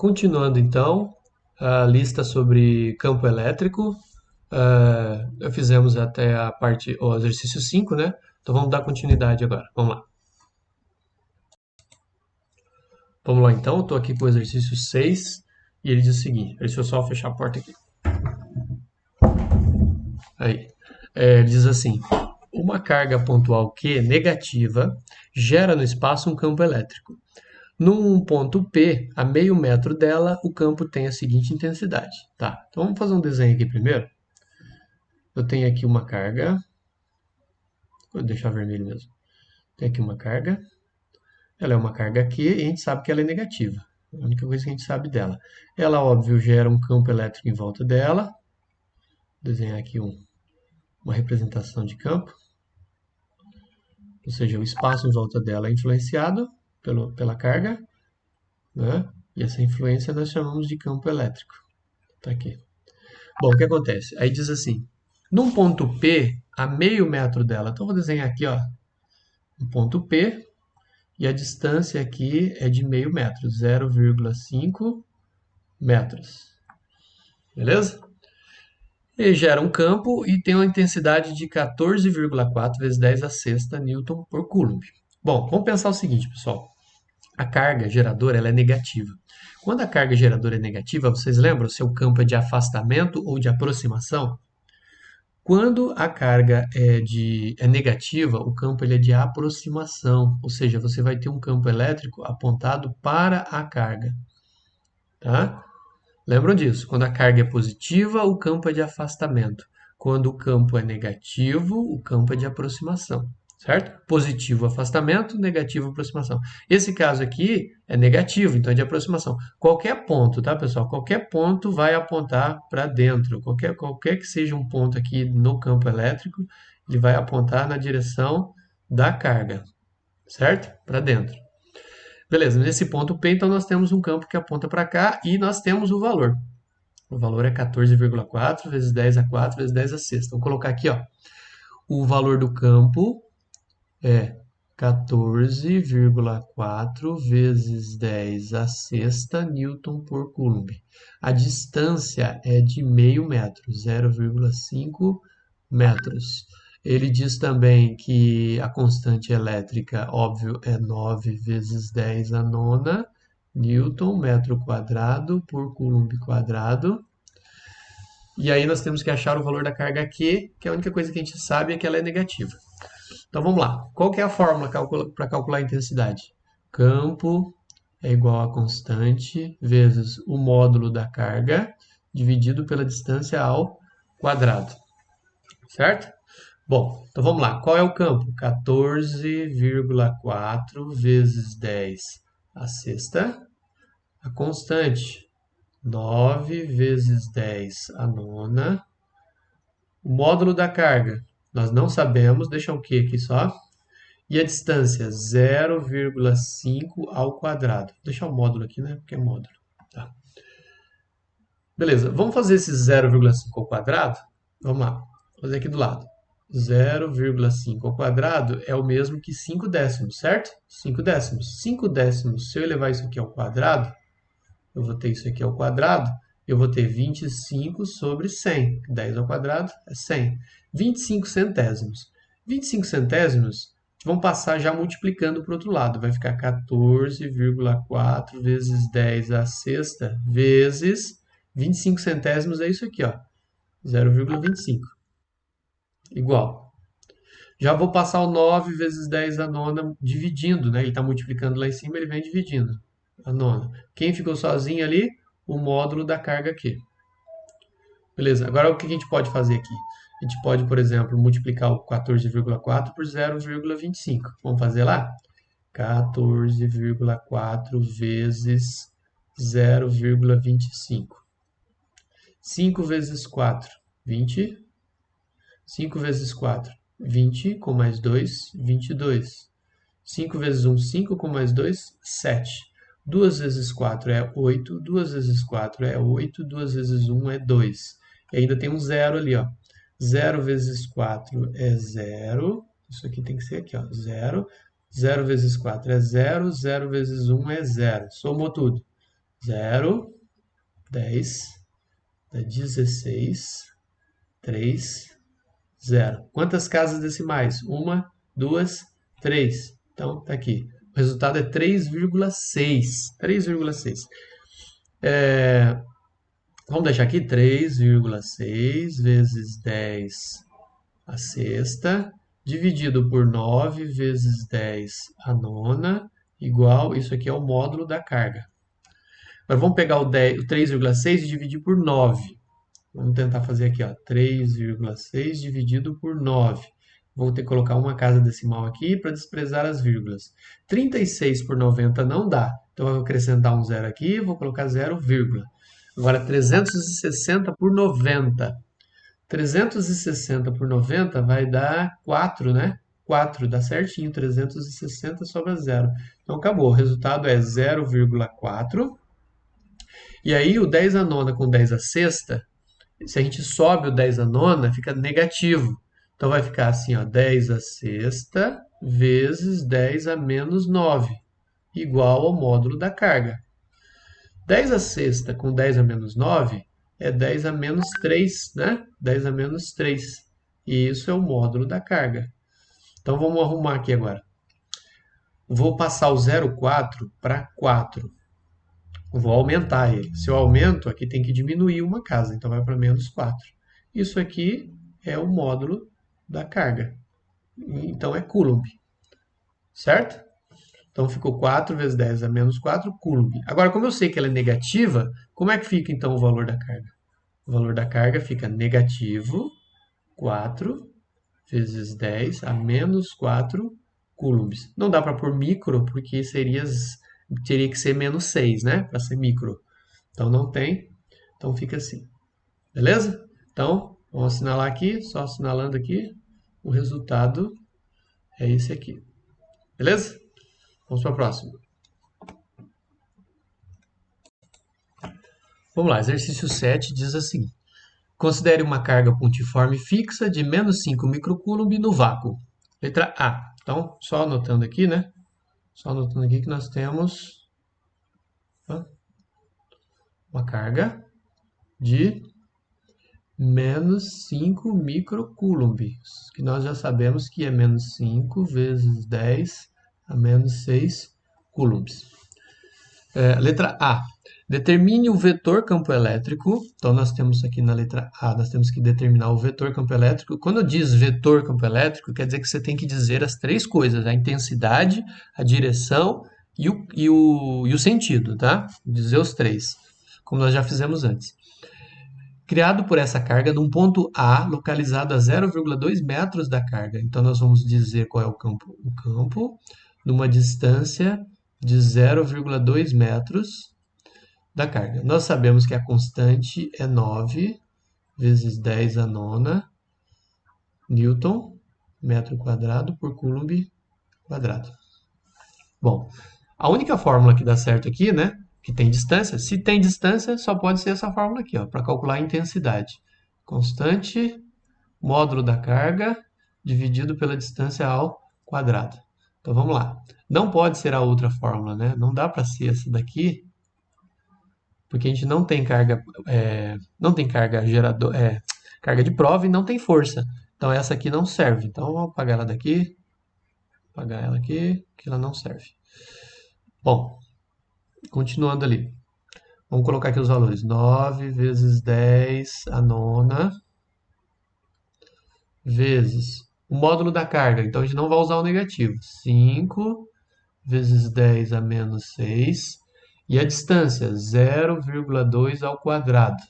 Continuando então, a lista sobre campo elétrico. Fizemos até a parte, o exercício 5, né? Então vamos dar continuidade agora. Vamos lá. Vamos lá então, eu estou aqui com o exercício 6 e ele diz o seguinte, deixa eu só fechar a porta aqui. Aí. Ele diz assim, uma carga pontual Q negativa gera no espaço um campo elétrico. Num ponto P, a meio metro dela, o campo tem a seguinte intensidade. Tá, então vamos fazer um desenho aqui primeiro. Eu tenho aqui uma carga, vou deixar vermelho mesmo. Tem aqui uma carga, ela é uma carga Q e a gente sabe que ela é negativa. A única coisa que a gente sabe dela. Ela, óbvio, gera um campo elétrico em volta dela. Vou desenhar aqui uma representação de campo. Ou seja, o espaço em volta dela é influenciado pela carga, né? E essa influência nós chamamos de campo elétrico. Tá aqui. Bom, o que acontece? Aí diz assim, num ponto P, a meio metro dela, então eu vou desenhar aqui, ó, um ponto P, e a distância aqui é de meio metro, 0,5 metros. Beleza? E gera um campo e tem uma intensidade de 14,4 vezes 10 a sexta Newton por Coulomb. Bom, vamos pensar o seguinte, pessoal. A carga geradora ela é negativa. Quando a carga geradora é negativa, vocês lembram? Seu campo é de afastamento ou de aproximação? Quando a carga é negativa, o campo ele é de aproximação, ou seja, você vai ter um campo elétrico apontado para a carga. Tá? Lembram disso? Quando a carga é positiva, o campo é de afastamento. Quando o campo é negativo, o campo é de aproximação. Certo? Positivo afastamento, negativo aproximação. Esse caso aqui é negativo, então é de aproximação. Qualquer ponto, tá, pessoal? Qualquer ponto vai apontar para dentro. Qualquer que seja um ponto aqui no campo elétrico, ele vai apontar na direção da carga, certo? Para dentro. Beleza, nesse ponto P, então nós temos um campo que aponta para cá e nós temos o valor. O valor é 14,4 vezes 10 a 4 vezes 10 a sexta. Vamos colocar aqui, ó. O valor do campo é 14,4 vezes 10 a sexta Newton por Coulomb. A distância é de meio metro, 0,5 metros. Ele diz também que a constante elétrica, óbvio, é 9 vezes 10 a nona Newton, metro quadrado por Coulomb quadrado. E aí nós temos que achar o valor da carga Q, que a única coisa que a gente sabe é que ela é negativa. Então vamos lá. Qual que é a fórmula para calcular a intensidade? Campo é igual a constante vezes o módulo da carga dividido pela distância ao quadrado. Certo? Bom, então vamos lá. Qual é o campo? 14,4 vezes 10 a sexta. A constante, 9 vezes 10 a nona. O módulo da carga, nós não sabemos, deixa o Q aqui só. E a distância, 0,5 ao quadrado. Vou deixar o módulo aqui, né? Porque é módulo. Tá. Beleza, vamos fazer esse 0,5 ao quadrado? Vamos lá, vou fazer aqui do lado. 0,5 ao quadrado é o mesmo que 5 décimos, certo? 5 décimos. 5 décimos, se eu elevar isso aqui ao quadrado, eu vou ter isso aqui ao quadrado, eu vou ter 25 sobre 100. 10 ao quadrado é 100. 25 centésimos. 25 centésimos, vamos passar já multiplicando para o outro lado. Vai ficar 14,4 vezes 10 a sexta vezes 25 centésimos é isso aqui, ó. 0,25. Igual. Já vou passar o 9 vezes 10 a nona dividindo, né? Ele está multiplicando lá em cima, ele vem dividindo a nona. Quem ficou sozinho ali? O módulo da carga aqui. Beleza, agora o que a gente pode fazer aqui? A gente pode, por exemplo, multiplicar o 14,4 por 0,25. Vamos fazer lá? 14,4 vezes 0,25. 5 vezes 4, 20. 5 vezes 4, 20, com mais 2, 22. 5 vezes 1, 5, com mais 2, 7. 2 vezes 4 é 8, 2 vezes 4 é 8, 2 vezes 1 é 2. E ainda tem um zero ali, ó. 0 vezes 4 é 0. Isso aqui tem que ser aqui, ó. 0. 0 vezes 4 é 0. 0 vezes 1 é 0. Somou tudo. 0, 10, 16, 3, 0. Quantas casas decimais? 1, 2, 3. Então, tá aqui. O resultado é 3,6. 3,6. Vamos deixar aqui 3,6 vezes 10 a sexta, dividido por 9 vezes 10 a nona, igual, isso aqui é o módulo da carga. Agora vamos pegar o 3,6 e dividir por 9. Vamos tentar fazer aqui, ó, 3,6 dividido por 9. Vou ter que colocar uma casa decimal aqui para desprezar as vírgulas. 36 por 90 não dá. Então, eu vou acrescentar um zero aqui, vou colocar 0, vírgula. Agora, 360 por 90. 360 por 90 vai dar 4, né? 4, dá certinho. 360 sobra 0. Então, acabou. O resultado é 0,4. E aí, o 10 a nona com 10 a sexta, se a gente sobe o 10 a nona, fica negativo. Então, vai ficar assim, ó, 10 a sexta vezes 10 a menos 9, igual ao módulo da carga. 10 a sexta com 10 a menos 9 é 10 a menos 3, né? 10 a menos 3. E isso é o módulo da carga. Então, vamos arrumar aqui agora. Vou passar o 0,4 para 4. Vou aumentar ele. Se eu aumento, aqui tem que diminuir uma casa, então vai para menos 4. Isso aqui é o módulo da carga. Então é Coulomb, certo? Então ficou 4 vezes 10 a menos 4 Coulomb. Agora, como eu sei que ela é negativa, como é que fica então o valor da carga? O valor da carga fica negativo 4 vezes 10 a menos 4 coulombs. Não dá para pôr micro, porque teria que ser menos 6, né? Para ser micro. Então não tem. Então fica assim. Beleza? Então, vamos assinalar aqui, só assinalando aqui. O resultado é esse aqui. Beleza? Vamos para a próxima. Vamos lá, exercício 7 diz assim. Considere uma carga pontiforme fixa de menos 5 microcoulomb no vácuo. Letra A. Então, só anotando aqui, né? Só anotando aqui que nós temos uma carga de menos 5 microcoulomb, que nós já sabemos que é menos 5 vezes 10 a menos 6 coulombs. Letra A. Determine o vetor campo elétrico. Então, nós temos aqui na letra A, nós temos que determinar o vetor campo elétrico. Quando diz vetor campo elétrico, quer dizer que você tem que dizer as três coisas, a intensidade, a direção e o sentido, tá? Dizer os três, como nós já fizemos antes. Criado por essa carga num ponto A, localizado a 0,2 metros da carga. Então, nós vamos dizer qual é o campo. O campo numa distância de 0,2 metros da carga. Nós sabemos que a constante é 9 vezes 10 a nona Newton, metro quadrado por Coulomb quadrado. Bom, a única fórmula que dá certo aqui, né, que tem distância, se tem distância, só pode ser essa fórmula aqui, ó, para calcular a intensidade. Constante, módulo da carga, dividido pela distância ao quadrado. Então, vamos lá. Não pode ser a outra fórmula, né? Não dá para ser essa daqui, porque a gente não tem carga, carga de prova e não tem força. Então essa aqui não serve. Então vamos apagar ela daqui, apagar ela aqui, que ela não serve. Bom, continuando ali. Vamos colocar aqui os valores. 9 vezes 10 a nona vezes o módulo da carga. Então a gente não vai usar o negativo. 5 vezes 10 a menos 6. E a distância, 0,2 ao quadrado.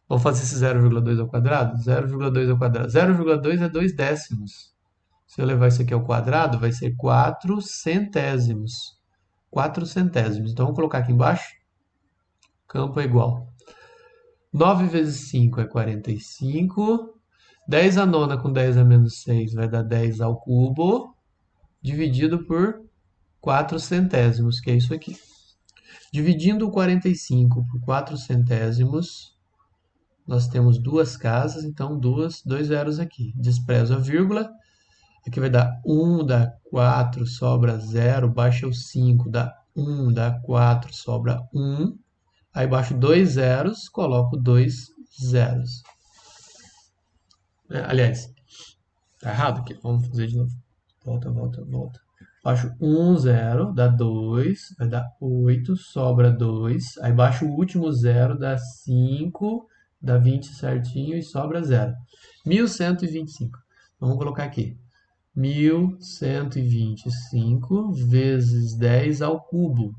Vamos fazer esse 0,2 ao quadrado? 0,2 ao quadrado. 0,2 é 2 décimos. Se eu levar isso aqui ao quadrado, vai ser 4 centésimos. 4 centésimos. Então, vamos colocar aqui embaixo. Campo é igual. 9 vezes 5 é 45. 10 a nona com 10 a menos 6 vai dar 10 ao cubo. Dividido por 4 centésimos, que é isso aqui. Dividindo o 45 por 4 centésimos, nós temos duas casas, então dois zeros aqui. Desprezo a vírgula. Aqui vai dar 1, dá 4, sobra 0, baixa o 5, dá 1 dá 4, sobra 1. Aí baixo 2 zeros, coloco 2 zeros. Aliás, tá errado aqui. Vamos fazer de novo. Volta, volta, volta. Baixo 1 zero, dá 2, vai dar 8, sobra 2. Aí baixo o último zero, dá 5, dá 20 certinho e sobra 0. 1125. Vamos colocar aqui. 1125 vezes 10 ao cubo.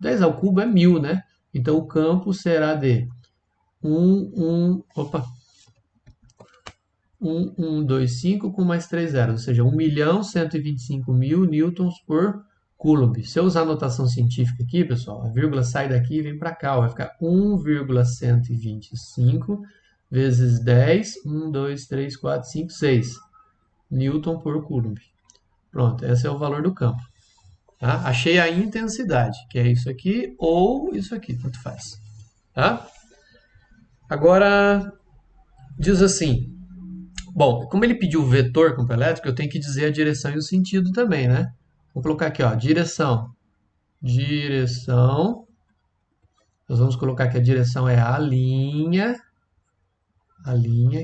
10 ao cubo é 1000, né? Então o campo será de 1125 com mais 3 zeros, ou seja, 1.125.000 newtons por coulomb. Se eu usar a notação científica aqui, pessoal, a vírgula sai daqui e vem para cá, vai ficar 1,125 vezes 10, 1, 2, 3, 4, 5, 6 newton por coulomb. Pronto, esse é o valor do campo. Tá? Achei a intensidade, que é isso aqui ou isso aqui, tanto faz. Tá? Agora, diz assim, bom, como ele pediu o vetor campo elétrico, eu tenho que dizer a direção e o sentido também, né? Vou colocar aqui, ó, direção. Direção. Nós vamos colocar que a direção é a linha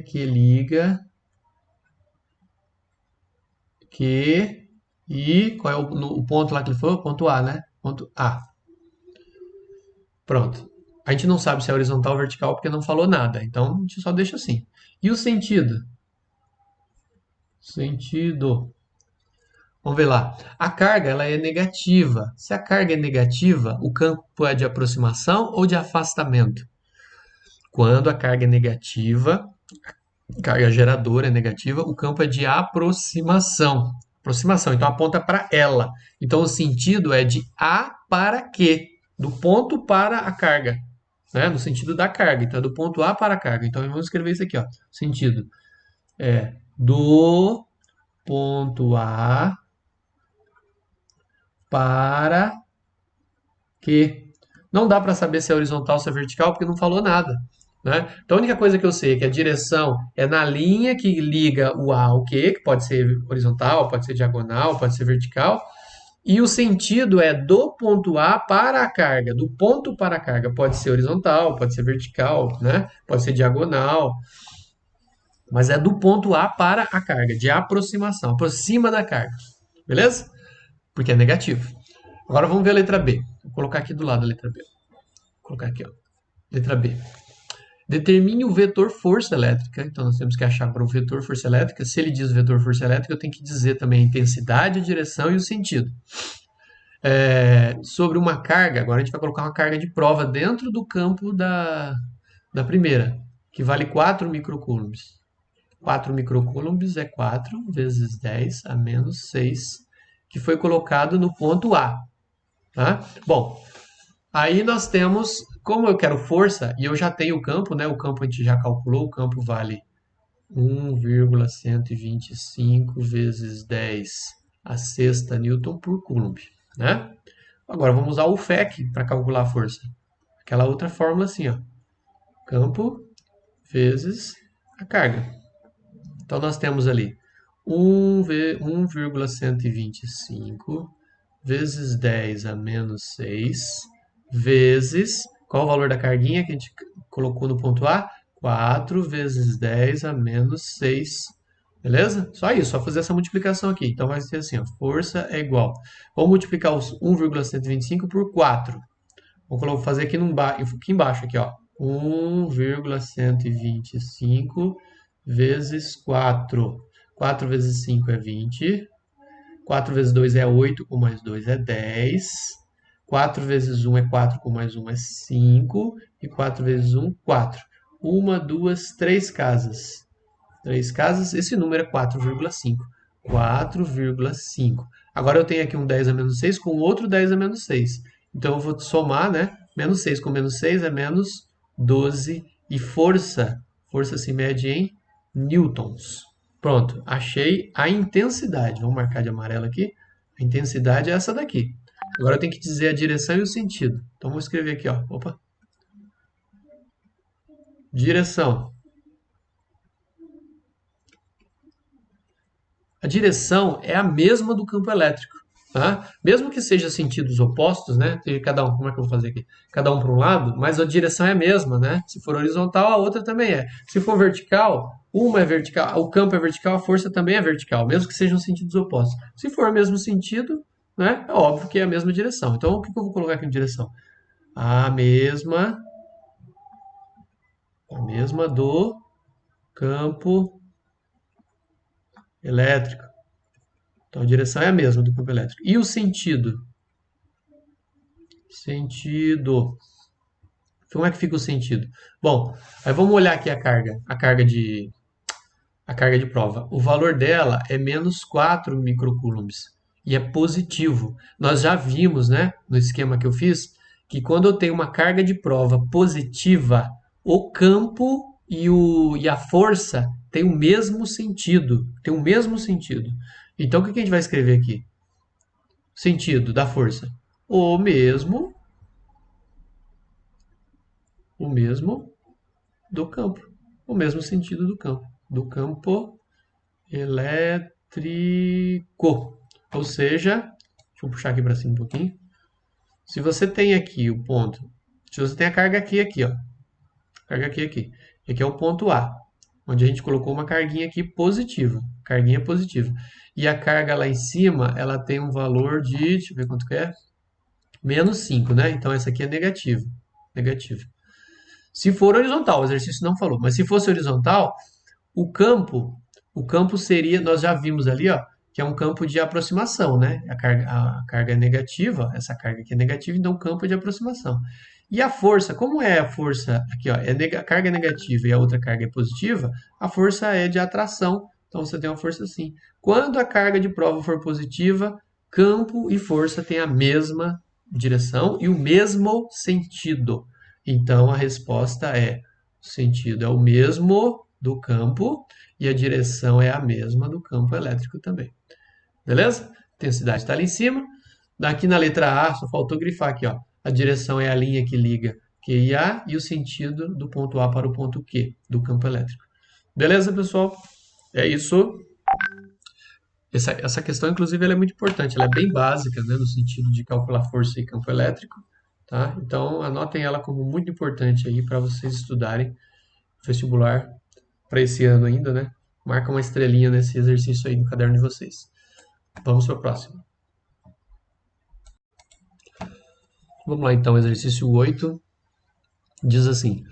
que liga e qual é o ponto lá que ele falou? Ponto A, né? Ponto A. Pronto. A gente não sabe se é horizontal ou vertical porque não falou nada, então a gente só deixa assim. E o sentido? Sentido. Vamos ver lá. A carga ela é negativa. Se a carga é negativa, o campo é de aproximação ou de afastamento? Quando a carga é negativa, a carga geradora é negativa, o campo é de aproximação. Aproximação, então aponta para ela. Então o sentido é de A para Q, do ponto para a carga, né? No sentido da carga, então é do ponto A para a carga. Então vamos escrever isso aqui, ó. Sentido é do ponto A para Q. Não dá para saber se é horizontal ou se é vertical porque não falou nada, né? Então a única coisa que eu sei é que a direção é na linha que liga o A ao Q, que pode ser horizontal, pode ser diagonal, pode ser vertical. E o sentido é do ponto A para a carga, do ponto para a carga. Pode ser horizontal, pode ser vertical, né? Pode ser diagonal. Mas é do ponto A para a carga, de aproximação, aproxima da carga. Beleza? Porque é negativo. Agora vamos ver a letra B. Vou colocar aqui do lado a letra B. Vou colocar aqui, ó. Letra B. Determine o vetor força elétrica. Então, nós temos que achar para o vetor força elétrica. Se ele diz vetor força elétrica, eu tenho que dizer também a intensidade, a direção e o sentido. Sobre uma carga, agora a gente vai colocar uma carga de prova dentro do campo da primeira, que vale 4 microcoulombs. 4 microcoulombs é 4 vezes 10 a menos 6, que foi colocado no ponto A. Tá? Bom, aí nós temos, como eu quero força, e eu já tenho o campo, né? O campo a gente já calculou, o campo vale 1,125 vezes 10 a sexta newton por coulomb, né? Agora vamos usar o FEC para calcular a força. Aquela outra fórmula assim, ó. Campo vezes a carga. Então nós temos ali 1,125 vezes 10 a menos 6 vezes, qual o valor da carguinha que a gente colocou no ponto A? 4 vezes 10 a menos 6. Beleza? Só isso, só fazer essa multiplicação aqui. Então vai ser assim, ó, força é igual. Vamos multiplicar os 1,125 por 4. Vou fazer aqui, aqui embaixo, aqui, ó. 1,125 vezes 4. 4 vezes 5 é 20. 4 vezes 2 é 8, com mais 2 é 10. 4 vezes 1 é 4, com mais 1 é 5. E 4 vezes 1, 4. Uma, duas, três casas. Três casas, esse número é 4,5. 4,5. Agora eu tenho aqui um 10 a menos 6 com outro 10 a menos 6. Então eu vou somar, né? Menos 6 com menos 6 é menos 12. E força se mede em newtons. Pronto, achei a intensidade. Vamos marcar de amarelo aqui. A intensidade é essa daqui. Agora eu tenho que dizer a direção e o sentido. Então vou escrever aqui, ó. Opa. Direção. A direção é a mesma do campo elétrico, tá? Mesmo que seja sentidos opostos, né? Cada um, como é que eu vou fazer aqui? Cada um para um lado, mas a direção é a mesma, né? Se for horizontal, a outra também é. Se for vertical, uma é vertical, o campo é vertical, a força também é vertical, mesmo que sejam sentidos opostos. Se for o mesmo sentido, né? É óbvio que é a mesma direção. Então, o que eu vou colocar aqui em direção? A mesma do campo elétrico. Então, a direção é a mesma do campo elétrico. E o sentido? Sentido. Como é que fica o sentido? Bom, aí vamos olhar aqui a carga de prova. O valor dela é menos 4 microcoulombs e é positivo. Nós já vimos, né, no esquema que eu fiz, que quando eu tenho uma carga de prova positiva, o campo e a força têm o mesmo sentido. Tem o mesmo sentido. Então, o que a gente vai escrever aqui? Sentido da força. O mesmo, o mesmo do campo. O mesmo sentido do campo. Do campo elétrico. Ou seja, deixa eu puxar aqui para cima um pouquinho. Se você tem aqui o ponto, se você tem a carga aqui, ó. Carga aqui. Aqui é o ponto A, onde a gente colocou uma carguinha aqui positiva. Carguinha positiva. E a carga lá em cima, ela tem um valor de, deixa eu ver quanto que é, menos 5, né? Então essa aqui é negativa. Negativa. Se for horizontal, o exercício não falou, mas se fosse horizontal, o campo, o campo seria, nós já vimos ali, ó, que é um campo de aproximação, né? A carga é negativa, essa carga aqui é negativa, então o campo é de aproximação. E a força, como é a força aqui, ó, a carga é negativa e a outra carga é positiva, a força é de atração, então você tem uma força assim. Quando a carga de prova for positiva, campo e força têm a mesma direção e o mesmo sentido. Então a resposta é: o sentido é o mesmo do campo e a direção é a mesma do campo elétrico também. Beleza? A intensidade está ali em cima. Aqui na letra A, só faltou grifar aqui, ó. A direção é a linha que liga Q e A e o sentido do ponto A para o ponto Q do campo elétrico. Beleza, pessoal? É isso. Essa questão, inclusive, ela é muito importante. Ela é bem básica, né, no sentido de calcular força e campo elétrico. Tá? Então, anotem ela como muito importante aí para vocês estudarem vestibular para esse ano ainda, né? Marca uma estrelinha nesse exercício aí no caderno de vocês. Vamos para o próximo. Vamos lá então, exercício 8. Diz assim: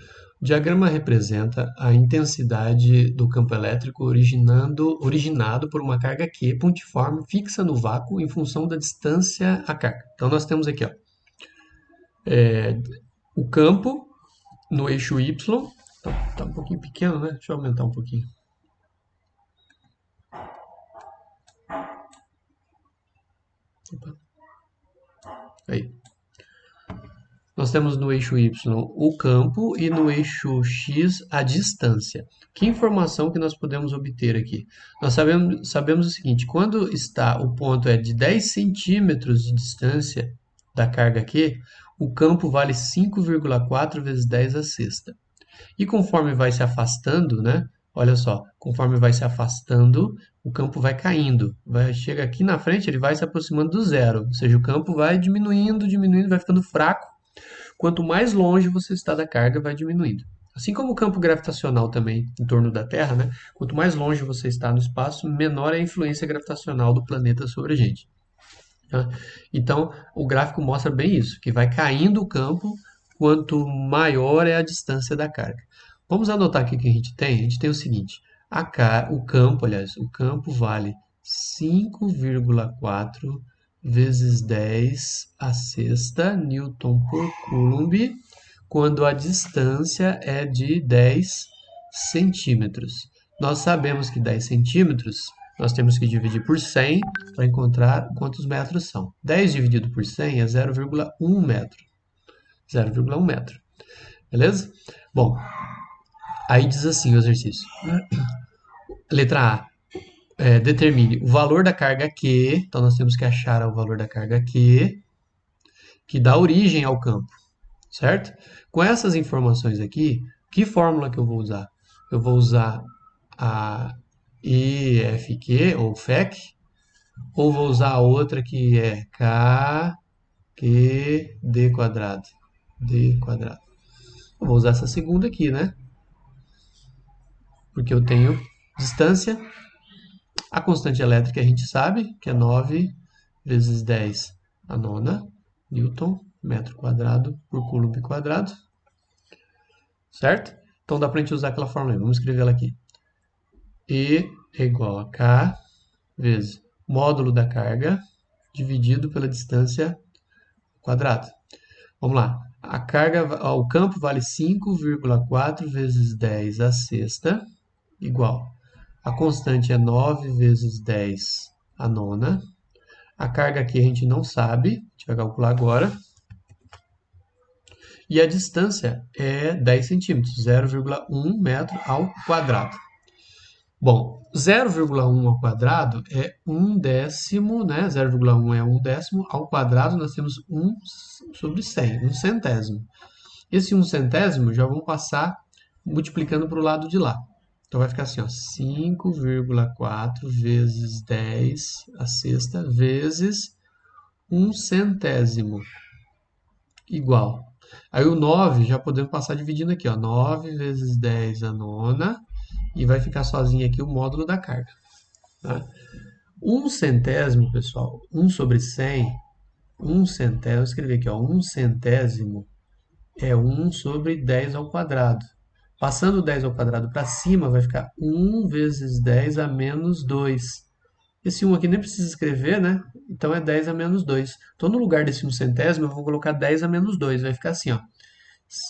o diagrama representa a intensidade do campo elétrico originado por uma carga Q pontiforme fixa no vácuo em função da distância à carga. Então nós temos aqui, ó, o campo no eixo Y. Tá um pouquinho pequeno, né? Deixa eu aumentar um pouquinho. Opa. Aí. Nós temos no eixo Y o campo e no eixo X a distância. Que informação que nós podemos obter aqui? Nós sabemos o seguinte: quando o ponto é de 10 centímetros de distância da carga Q, o campo vale 5,4 vezes 10 a sexta. E conforme vai se afastando, né? Olha só, conforme vai se afastando, o campo vai caindo. Chega aqui na frente, ele vai se aproximando do zero. Ou seja, o campo vai diminuindo, vai ficando fraco. Quanto mais longe você está da carga, vai diminuindo. Assim como o campo gravitacional também em torno da Terra, né? Quanto mais longe você está no espaço, menor é a influência gravitacional do planeta sobre a gente. Tá? Então, o gráfico mostra bem isso, que vai caindo o campo quanto maior é a distância da carga. Vamos anotar aqui o que a gente tem? A gente tem o seguinte: o campo vale 5,4 vezes 10 a sexta Newton por Coulomb, quando a distância é de 10 centímetros. Nós sabemos que 10 centímetros nós temos que dividir por 100 para encontrar quantos metros são. 10 dividido por 100 é 0,1 metro. 0,1 metro. Beleza? Bom, aí diz assim o exercício. Letra A. Determine o valor da carga Q. Então, nós temos que achar o valor da carga Q, que dá origem ao campo. Certo? Com essas informações aqui, que fórmula que eu vou usar? Eu vou usar a EFQ, ou FEC, Ou vou usar a outra que é KQD quadrado. D quadrado. Eu vou usar essa segunda aqui, né? Porque eu tenho distância. A constante elétrica a gente sabe que é 9 vezes 10 a nona Newton, metro quadrado por coulomb quadrado. Certo? Então dá para a gente usar aquela fórmula aí. Vamos escrever ela aqui. E é igual a K vezes módulo da carga dividido pela distância ao quadrado. Vamos lá. A carga, o campo vale 5,4 vezes 10 a sexta, igual. A constante é 9 vezes 10 a nona. A carga aqui a gente não sabe, a gente vai calcular agora. E a distância é 10 centímetros, 0,1 metro ao quadrado. Bom, 0,1 ao quadrado é 1 décimo, né? 0,1 é 1 décimo, ao quadrado nós temos 1 sobre 100, 1 centésimo. Esse 1 centésimo já vamos passar multiplicando para o lado de lá. Então vai ficar assim, ó, 5,4 vezes 10 a sexta vezes 1 centésimo igual. Aí o 9 já podemos passar dividindo aqui, ó, 9 vezes 10 a nona e vai ficar sozinho aqui o módulo da carga. Tá? 1 centésimo, pessoal, 1 sobre 100, 1 centésimo, vou escrever aqui, ó, 1 centésimo é 1 sobre 10 ao quadrado. Passando o 10 ao quadrado para cima, vai ficar 1 vezes 10 a menos 2. Esse 1 aqui nem precisa escrever, né? Então é 10 a menos 2. Então, no lugar desse 1 centésimo, eu vou colocar 10 a menos 2. Vai ficar assim, ó.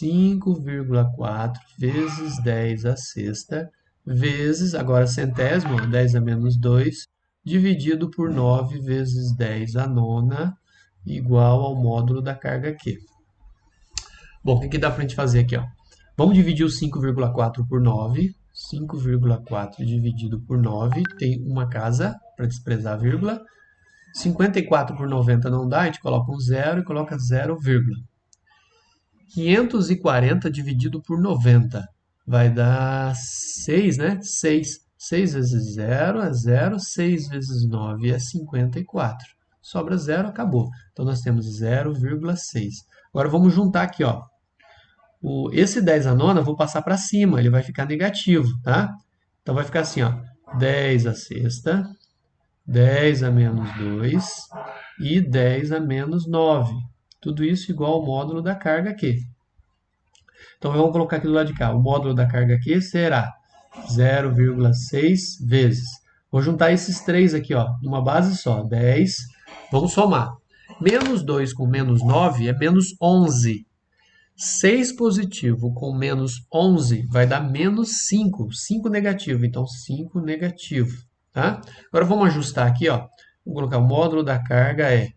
5,4 vezes 10 a sexta, vezes, agora centésimo, 10 a menos 2, dividido por 9 vezes 10 a nona, igual ao módulo da carga Q. Bom, o que dá para a gente fazer aqui? Ó? Vamos dividir o 5,4 por 9. 5,4 dividido por 9 tem uma casa, para desprezar a vírgula. 54 por 90 não dá, a gente coloca um zero e coloca 0, 540 dividido por 90 vai dar 6, né? 6. 6 vezes 0 é 0, 6 vezes 9 é 54. Sobra 0, acabou. Então nós temos 0,6. Agora vamos juntar aqui, ó. Esse 10 a nona eu vou passar para cima, ele vai ficar negativo, tá? Então vai ficar assim, ó, 10 a sexta, 10 a menos 2 e 10 a menos 9. Tudo isso igual ao módulo da carga Q. Então vamos colocar aqui do lado de cá. O módulo da carga Q será 0,6 vezes. Vou juntar esses três aqui, ó, numa base só, 10. Vamos somar. Menos 2 com menos 9 é menos 11. 6 positivo com menos 11 vai dar menos 5. 5 negativo, então 5 negativo. Tá? Agora vamos ajustar aqui, ó. Vou colocar o módulo da carga é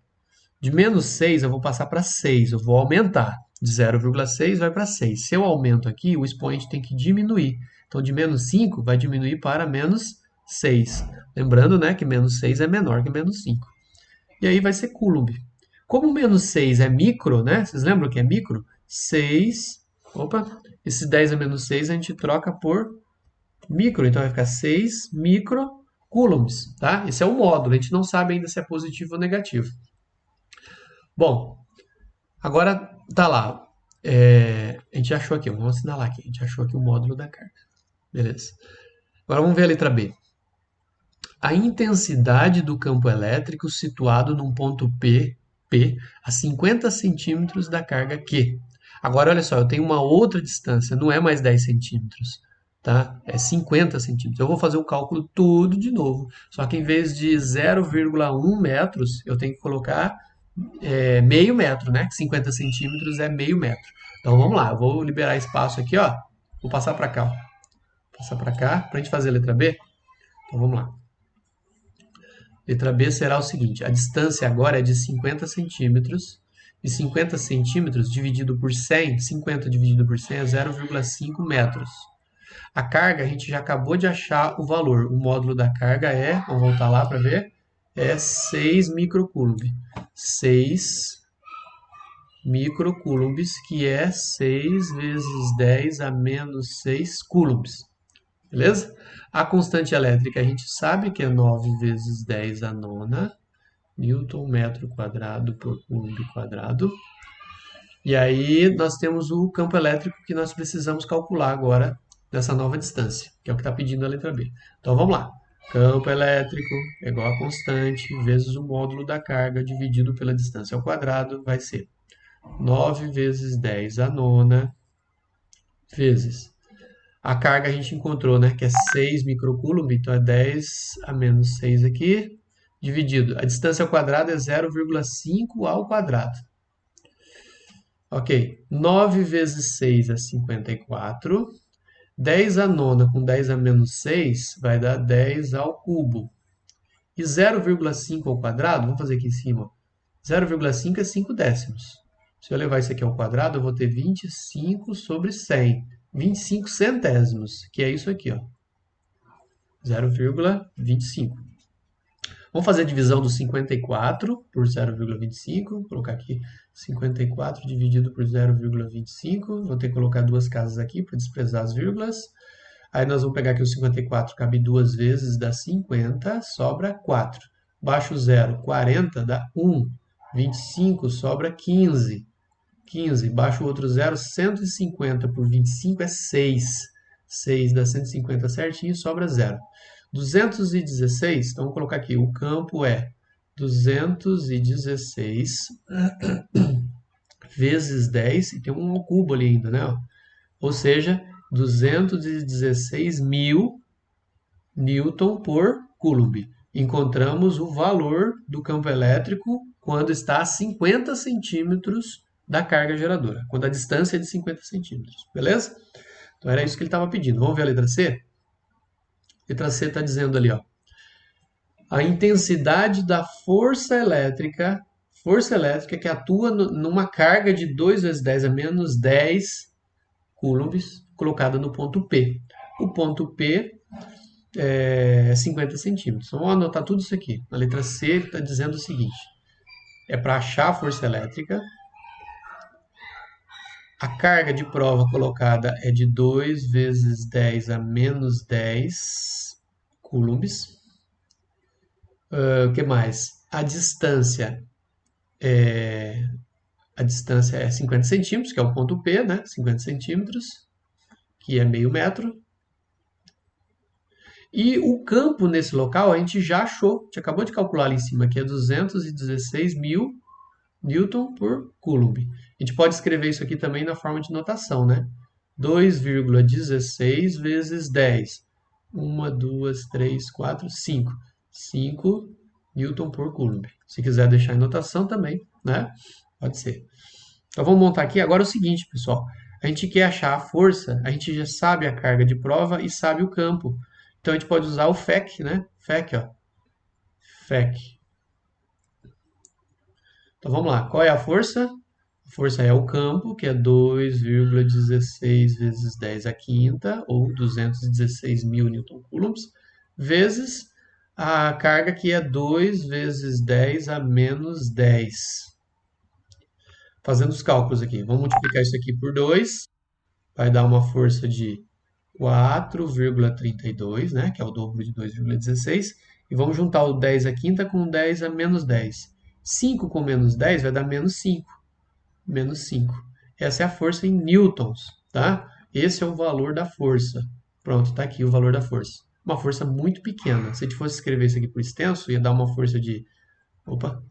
de menos 6 eu vou passar para 6, eu vou aumentar. De 0,6 vai para 6. Se eu aumento aqui, o expoente tem que diminuir. Então, de menos 5 vai diminuir para menos 6. Lembrando, né, que menos 6 é menor que menos 5. E aí vai ser Coulomb. Como menos 6 é micro, né? Vocês lembram que é micro? 6, opa, esse 10 a menos 6 a gente troca por micro, então vai ficar 6 microcoulombs, tá? Esse é o módulo, a gente não sabe ainda se é positivo ou negativo. Bom, agora tá lá, a gente achou aqui, vamos assinalar aqui, a gente achou aqui o módulo da carga, beleza. Agora vamos ver a letra B. A intensidade do campo elétrico situado num ponto P a 50 centímetros da carga Q. Agora, olha só, eu tenho uma outra distância, não é mais 10 centímetros, tá? É 50 centímetros. Eu vou fazer o cálculo todo de novo, só que em vez de 0,1 metros, eu tenho que colocar meio metro, né? 50 centímetros é meio metro. Então, vamos lá, eu vou liberar espaço aqui, ó. Vou passar para cá, ó. Passar para cá, para a gente fazer a letra B. Então, vamos lá. Letra B será o seguinte, a distância agora é de 50 centímetros, e 50 centímetros dividido por 100, 50 dividido por 100 é 0,5 metros. A carga, a gente já acabou de achar o valor, o módulo da carga é, vamos voltar lá para ver, é 6 microcoulomb. 6 microcoulombs, que é 6 vezes 10 a menos 6 coulombs. Beleza? A constante elétrica a gente sabe que é 9 vezes 10 a nona Newton metro quadrado por Coulomb quadrado. E aí nós temos o campo elétrico que nós precisamos calcular agora nessa nova distância, que é o que está pedindo a letra B. Então vamos lá. Campo elétrico é igual a constante vezes o módulo da carga dividido pela distância ao quadrado vai ser 9 vezes 10 a nona vezes. A carga a gente encontrou, né, que é 6 microcoulomb, então é 10 a menos 6 aqui, dividido. A distância ao quadrado é 0,5 ao quadrado. Ok, 9 vezes 6 é 54. 10 a nona com 10 a menos 6 vai dar 10 ao cubo. E 0,5 ao quadrado, vamos fazer aqui em cima. 0,5 é 5 décimos. Se eu levar isso aqui ao quadrado, eu vou ter 25 sobre 100. 25 centésimos, que é isso aqui, ó. 0,25. Vamos fazer a divisão do 54 por 0,25. Vou colocar aqui 54 dividido por 0,25. Vou ter que colocar duas casas aqui para desprezar as vírgulas. Aí nós vamos pegar aqui o 54, cabe duas vezes, dá 50, sobra 4. Baixo o 0, 40 dá 1. 25 sobra 15. 15, baixo o outro 0, 150 por 25 é 6. 6 dá 150 certinho, sobra 0. 216, então vamos colocar aqui, o campo é 216 vezes 10, e tem um ao cubo ali ainda, né? Ou seja, 216 mil Newton por Coulomb. Encontramos o valor do campo elétrico quando está a 50 centímetros da carga geradora, quando a distância é de 50 centímetros, beleza? Então era isso que ele estava pedindo. Vamos ver a letra C? A letra C está dizendo ali, ó, a intensidade da força elétrica que atua numa carga de 2 vezes 10 a menos 10 coulombs colocada no ponto P. O ponto P é 50 centímetros. Então, vamos anotar tudo isso aqui. Na letra C, ele está dizendo o seguinte: é para achar a força elétrica. A carga de prova colocada é de 2 vezes 10 a menos 10 coulombs. O que mais? A distância é 50 centímetros, que é o ponto P, né? 50 centímetros, que é meio metro. E o campo nesse local a gente já achou, a gente acabou de calcular ali em cima, que é 216 mil Newton por Coulomb. A gente pode escrever isso aqui também na forma de notação, né? 2,16 vezes 10. 1, 2, 3, 4, 5. 5 Newton por Coulomb. Se quiser deixar em notação também, né? Pode ser. Então vamos montar aqui agora o seguinte, pessoal. A gente quer achar a força, a gente já sabe a carga de prova e sabe o campo. Então a gente pode usar o FEC, né? FEC, ó. FEC. Então vamos lá. Qual é a força? A força é o campo, que é 2,16 vezes 10 a quinta, ou 216 mil Newton-coulombs, vezes a carga, que é 2 vezes 10 a menos 10. Fazendo os cálculos aqui. Vamos multiplicar isso aqui por 2. Vai dar uma força de 4,32, né? Que é o dobro de 2,16. E vamos juntar o 10 a quinta com o 10 a menos 10. 5 com menos 10 vai dar menos 5. Menos 5. Essa é a força em newtons, tá? Esse é o valor da força. Pronto, tá aqui o valor da força. Uma força muito pequena. Se a gente fosse escrever isso aqui por extenso, ia dar uma força de... Opa!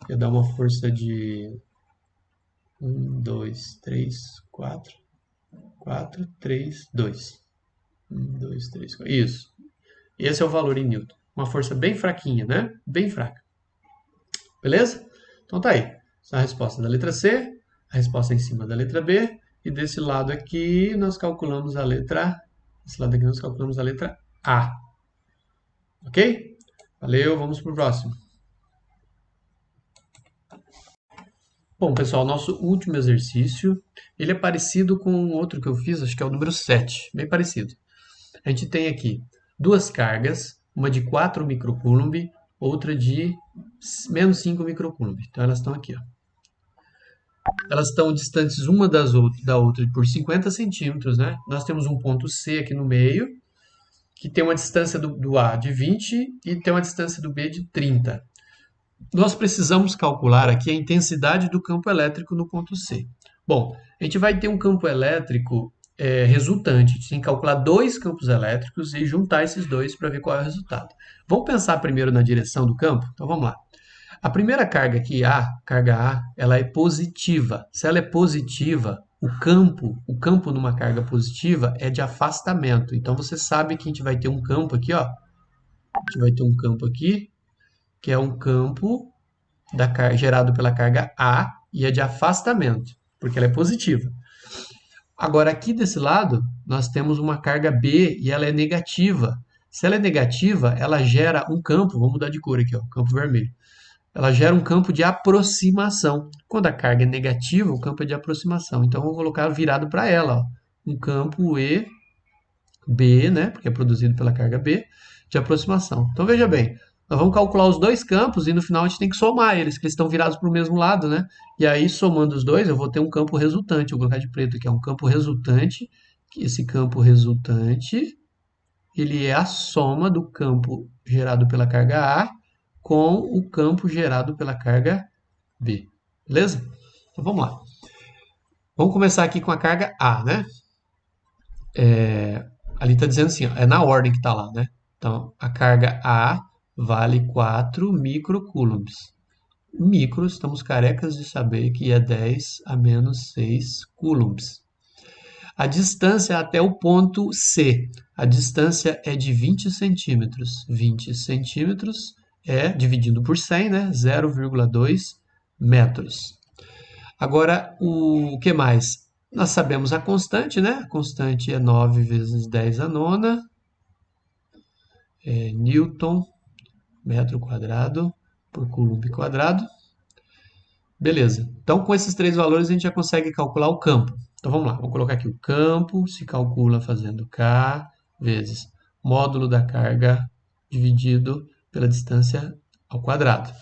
Ia dar uma força de 1, 2, 3, 4, 4, 3, 2. 1, 2, 3, 4. Isso. Esse é o valor em newton. Uma força bem fraquinha, né? Bem fraca. Beleza? Então tá aí. Essa é a resposta da letra C, a resposta em cima da letra B, e desse lado aqui nós calculamos a letra... Desse lado aqui nós calculamos a letra A. Ok? Valeu, vamos pro próximo. Bom, pessoal, nosso último exercício, ele é parecido com outro que eu fiz, acho que é o número 7, bem parecido. A gente tem aqui duas cargas, uma de 4 microcoulomb, outra de menos 5 microcoulomb. Então elas estão aqui, ó. Elas estão distantes uma da outra por 50 centímetros, né? Nós temos um ponto C aqui no meio que tem uma distância do A de 20 e tem uma distância do B de 30. Nós precisamos calcular aqui a intensidade do campo elétrico no ponto C. Bom, a gente vai ter um campo elétrico resultante. A gente tem que calcular dois campos elétricos e juntar esses dois para ver qual é o resultado. Vamos pensar primeiro na direção do campo? Então vamos lá. A primeira carga aqui, carga A, ela é positiva. Se ela é positiva, o campo numa carga positiva é de afastamento. Então você sabe que a gente vai ter um campo aqui, ó. A gente vai ter um campo aqui, que é um campo gerado pela carga A e é de afastamento, porque ela é positiva. Agora, aqui desse lado, nós temos uma carga B e ela é negativa. Se ela é negativa, ela gera um campo, vamos mudar de cor aqui, ó, campo vermelho. Ela gera um campo de aproximação. Quando a carga é negativa, o campo é de aproximação. Então, eu vou colocar virado para ela, ó, um campo EB, né, porque é produzido pela carga B, de aproximação. Então, veja bem, nós vamos calcular os dois campos e no final a gente tem que somar eles, que eles estão virados para o mesmo lado, né? E aí, somando os dois, eu vou ter um campo resultante. Eu vou colocar de preto aqui, é um campo resultante. Esse campo resultante, ele é a soma do campo gerado pela carga A com o campo gerado pela carga B. Beleza? Então, vamos lá. Vamos começar aqui com a carga A, né? Ali está dizendo assim, ó, é na ordem que está lá, né? Então, a carga A vale 4 microcoulombs. Micro, estamos carecas de saber que é 10 a menos 6 coulombs. A distância até o ponto C, a distância é de 20 centímetros. 20 centímetros é, dividido por 100, né? 0,2 metros. Agora, o que mais? Nós sabemos a constante, né? A constante é 9 vezes 10 a nona, Newton, metro quadrado por coulomb quadrado. Beleza. Então, com esses três valores, a gente já consegue calcular o campo. Então, vamos lá. Vou colocar aqui o campo, se calcula fazendo K vezes módulo da carga dividido pela distância ao quadrado.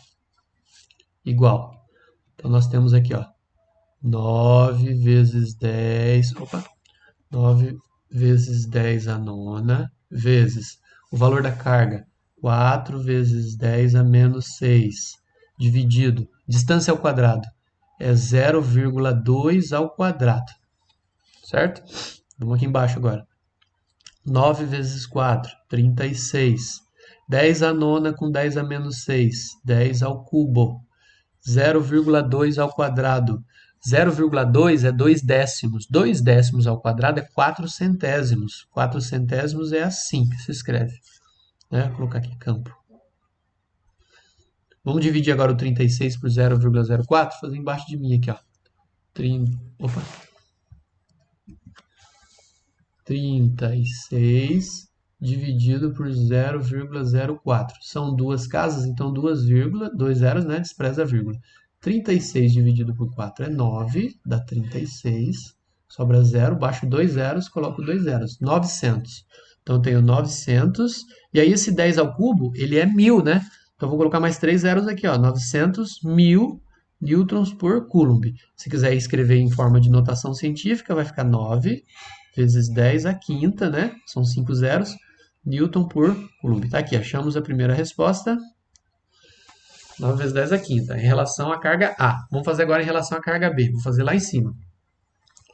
Igual. Então, nós temos aqui, ó, 9 vezes 10... 9 vezes 10 a nona, vezes o valor da carga, 4 vezes 10 a menos 6, dividido, distância ao quadrado, é 0,2 ao quadrado, certo? Vamos aqui embaixo agora. 9 vezes 4, 36. 10 a nona com 10 a menos 6, 10 ao cubo. 0,2 ao quadrado. 0,2 é 2 décimos. 2 décimos ao quadrado é 4 centésimos. 4 centésimos é assim que se escreve. Né? Vou colocar aqui campo. Vamos dividir agora o 36 por 0,04. Fazer embaixo de mim aqui, ó. 36 dividido por 0,04. São duas casas, então dois zeros, né? Despreza a vírgula. 36 dividido por 4 é 9, dá 36. Sobra 0, baixo 2 zeros, coloco 2 zeros. 900. Então, eu tenho 900. E aí, esse 10 ao cubo, ele é 1000, né? Então, eu vou colocar mais 3 zeros aqui, ó. 900, 1000 newtons por coulomb. Se quiser escrever em forma de notação científica, vai ficar 9 vezes 10 a quinta, né? São 5 zeros. Newton por coulomb. Tá aqui, achamos a primeira resposta. 9 vezes 10 a quinta, em relação à carga A. Vamos fazer agora em relação à carga B. Vou fazer lá em cima.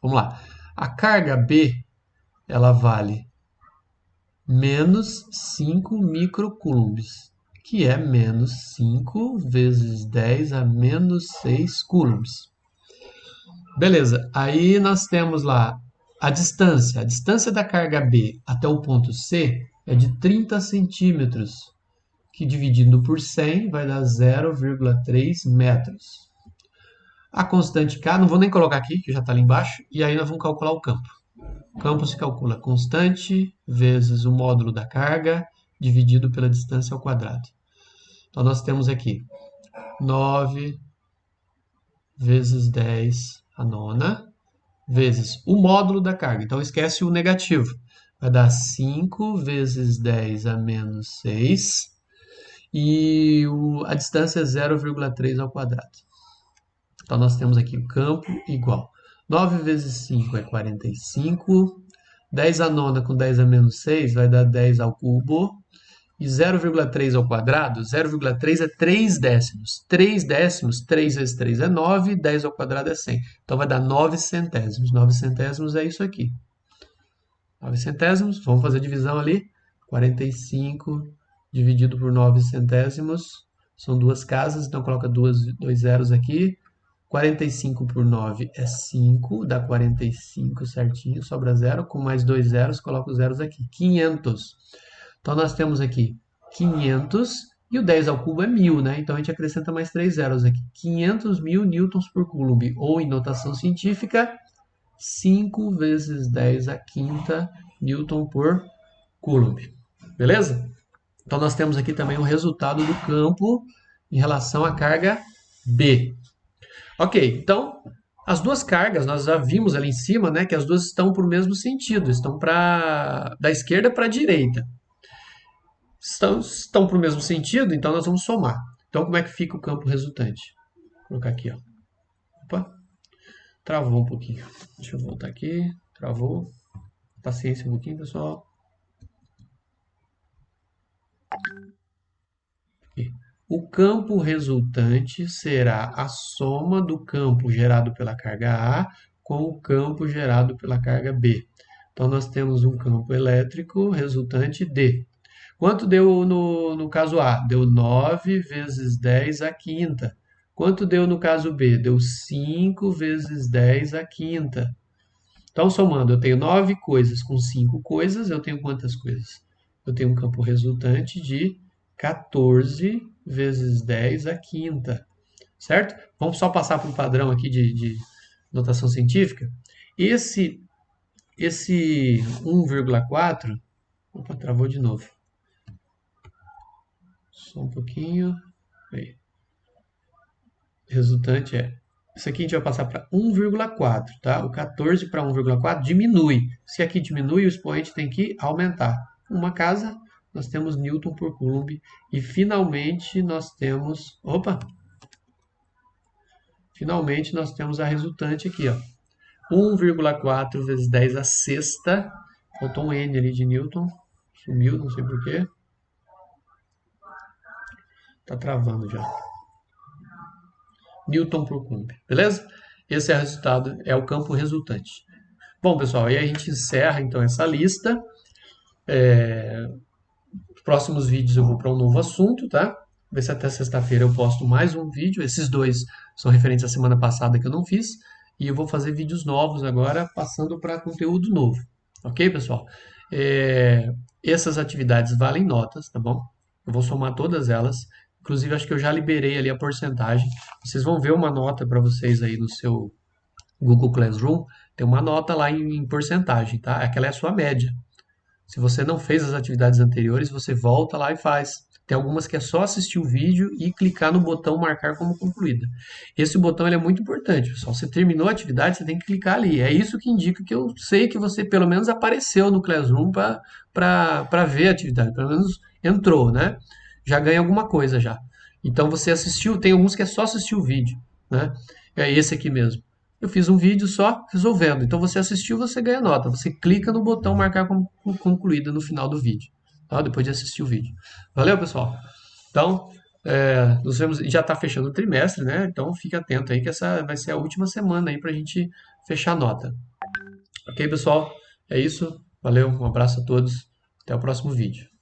Vamos lá. A carga B, ela vale menos 5 microcoulombs, que é menos 5 vezes 10 a menos 6 coulombs. Beleza, aí nós temos lá a distância. A distância da carga B até o ponto C é de 30 centímetros, que dividido por 100 vai dar 0,3 metros. A constante K, não vou nem colocar aqui, que já está ali embaixo, e aí nós vamos calcular o campo. O campo se calcula constante vezes o módulo da carga dividido pela distância ao quadrado. Então, nós temos aqui 9 vezes 10 a nona, vezes o módulo da carga. Então, esquece o negativo. Vai dar 5 vezes 10 a menos 6. E a distância é 0,3 ao quadrado. Então, nós temos aqui o campo igual. 9 vezes 5 é 45. 10 a nona com 10 a menos 6 vai dar 10 ao cubo. E 0,3 ao quadrado, 0,3 é 3 décimos. 3 décimos, 3 vezes 3 é 9, 10 ao quadrado é 100. Então vai dar 9 centésimos. 9 centésimos é isso aqui. 9 centésimos, vamos fazer a divisão ali. 45 dividido por 9 centésimos. São duas casas, então coloca dois zeros aqui. 45 por 9 é 5, dá 45 certinho, sobra zero. Com mais dois zeros, coloca os zeros aqui. 500. Então, nós temos aqui 500 e o 10 ao cubo é 1000, né? Então, a gente acrescenta mais 3 zeros aqui. 500.000 newtons por coulomb, ou em notação científica, 5 vezes 10 a quinta newton por coulomb. Beleza? Então, nós temos aqui também o resultado do campo em relação à carga B. Ok, então, as duas cargas, nós já vimos ali em cima, né, que as duas estão para o mesmo sentido, estão da esquerda para a direita. Estão para o mesmo sentido, então nós vamos somar. Então, como é que fica o campo resultante? Vou colocar aqui, ó. Opa, travou um pouquinho. Deixa eu voltar aqui. Travou. Paciência um pouquinho, pessoal. Aqui. O campo resultante será a soma do campo gerado pela carga A com o campo gerado pela carga B. Então, nós temos um campo elétrico resultante D. Quanto deu no caso A? Deu 9 vezes 10 a quinta. Quanto deu no caso B? Deu 5 vezes 10 a quinta. Então, somando, eu tenho 9 coisas com 5 coisas, eu tenho quantas coisas? Eu tenho um campo resultante de 14 vezes 10 a quinta. Certo? Vamos só passar para um padrão aqui de notação científica. Esse 1,4... Opa, travou de novo. Só um pouquinho. Aí. Resultante é... Isso aqui a gente vai passar para 1,4, tá? O 14 para 1,4 diminui. Se aqui diminui, o expoente tem que aumentar. Uma casa, nós temos Newton por Coulomb. E finalmente nós temos... Opa! Finalmente nós temos a resultante aqui, ó. 1,4 vezes 10 a sexta. Faltou um N ali de Newton. Sumiu, não sei porquê. Tá travando já. Newton por Coulomb, beleza? Esse é o resultado, é o campo resultante. Bom, pessoal, e aí a gente encerra então essa lista. Nos próximos vídeos eu vou para um novo assunto, tá? Ver se até sexta-feira eu posto mais um vídeo. Esses dois são referentes à semana passada que eu não fiz. E eu vou fazer vídeos novos agora, passando para conteúdo novo. Ok, pessoal? Essas atividades valem notas, tá bom? Eu vou somar todas elas. Inclusive, acho que eu já liberei ali a porcentagem. Vocês vão ver uma nota para vocês aí no seu Google Classroom. Tem uma nota lá em porcentagem, tá? Aquela é a sua média. Se você não fez as atividades anteriores, você volta lá e faz. Tem algumas que é só assistir o vídeo e clicar no botão marcar como concluída. Esse botão ele é muito importante, pessoal. Você terminou a atividade, você tem que clicar ali. É isso que indica que eu sei que você pelo menos apareceu no Classroom para ver a atividade. Pelo menos entrou, né? Já ganha alguma coisa já. Então você assistiu, tem alguns que é só assistir o vídeo, né? É esse aqui mesmo. Eu fiz um vídeo só resolvendo. Então você assistiu, você ganha nota. Você clica no botão marcar como concluída no final do vídeo, tá? Depois de assistir o vídeo. Valeu, pessoal? Então, nos vemos. Já está fechando o trimestre, né? Então fique atento aí que essa vai ser a última semana aí para a gente fechar a nota. Ok, pessoal? É isso. Valeu, um abraço a todos. Até o próximo vídeo.